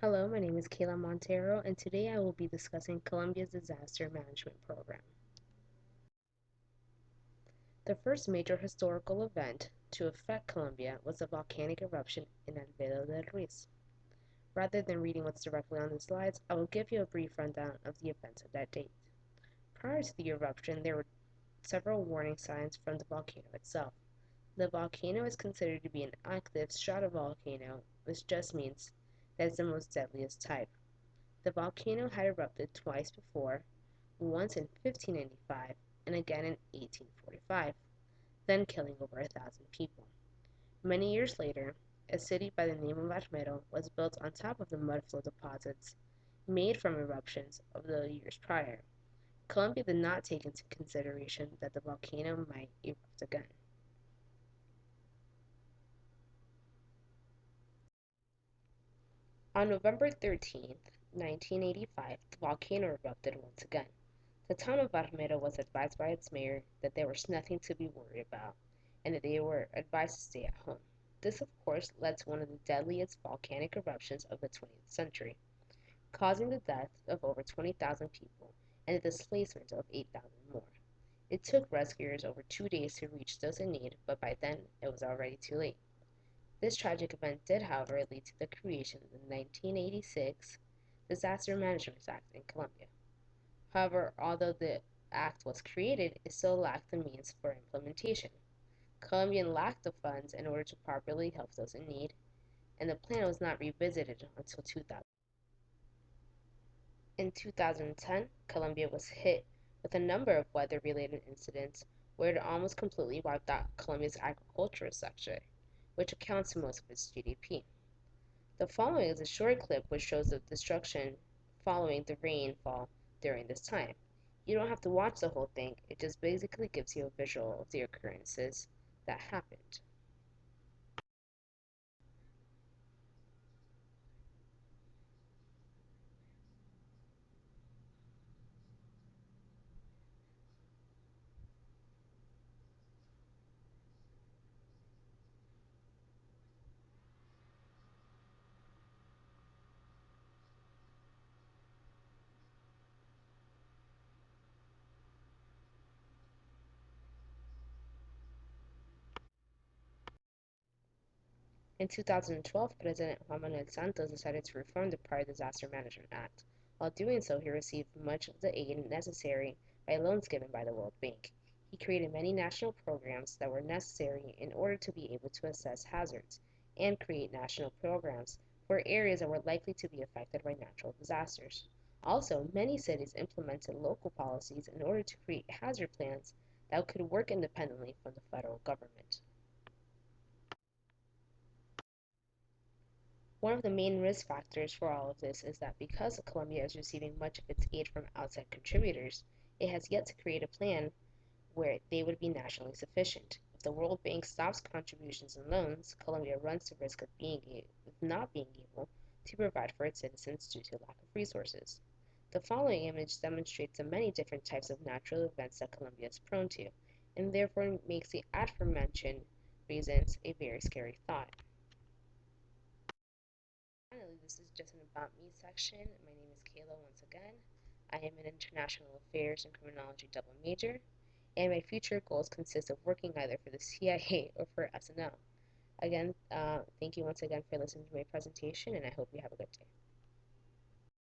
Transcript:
Hello, my name is Kayla Montero, and today I will be discussing Colombia's disaster management program. The first major historical event to affect Colombia was the volcanic eruption in Albedo del Ruiz. Rather than reading what's directly on the slides, I will give you a brief rundown of the events of that date. Prior to the eruption, there were several warning signs from the volcano itself. The volcano is considered to be an active stratovolcano, which just means that it's the most deadliest type. The volcano had erupted twice before, once in 1595 and again in 1845, then killing over 1,000 people. Many years later, a city by the name of Armero was built on top of the mudflow deposits made from eruptions of the years prior. Colombia did not take into consideration that the volcano might erupt again. On November 13th, 1985, the volcano erupted once again. The town of Armero was advised by its mayor that there was nothing to be worried about and that they were advised to stay at home. This, of course, led to one of the deadliest volcanic eruptions of the 20th century, causing the death of over 20,000 people and the displacement of 8,000 more. It took rescuers over 2 days to reach those in need, but by then it was already too late. This tragic event did, however, lead to the creation of the 1986 Disaster Management Act in Colombia. However, although the act was created, it still lacked the means for implementation. Colombia lacked the funds in order to properly help those in need, and the plan was not revisited until 2000. In 2010, Colombia was hit with a number of weather-related incidents where it almost completely wiped out Colombia's agricultural sector, which accounts for most of its GDP. The following is a short clip which shows the destruction following the rainfall during this time. You don't have to watch the whole thing, it just basically gives you a visual of the occurrences that happened. In 2012, President Juan Manuel Santos decided to reform the prior Disaster Management Act. While doing so, he received much of the aid necessary by loans given by the World Bank. He created many national programs that were necessary in order to be able to assess hazards and create national programs for areas that were likely to be affected by natural disasters. Also, many cities implemented local policies in order to create hazard plans that could work independently from the federal government. One of the main risk factors for all of this is that because Colombia is receiving much of its aid from outside contributors, it has yet to create a plan where they would be nationally sufficient. If the World Bank stops contributions and loans, Colombia runs the risk of not being able to provide for its citizens due to lack of resources. The following image demonstrates the many different types of natural events that Colombia is prone to, and therefore makes the aforementioned reasons a very scary thought. Finally, this is just an About Me section. My name is Kayla once again. I am an International Affairs and Criminology double major, and my future goals consist of working either for the CIA or for SNL. Again, thank you once again for listening to my presentation, and I hope you have a good day.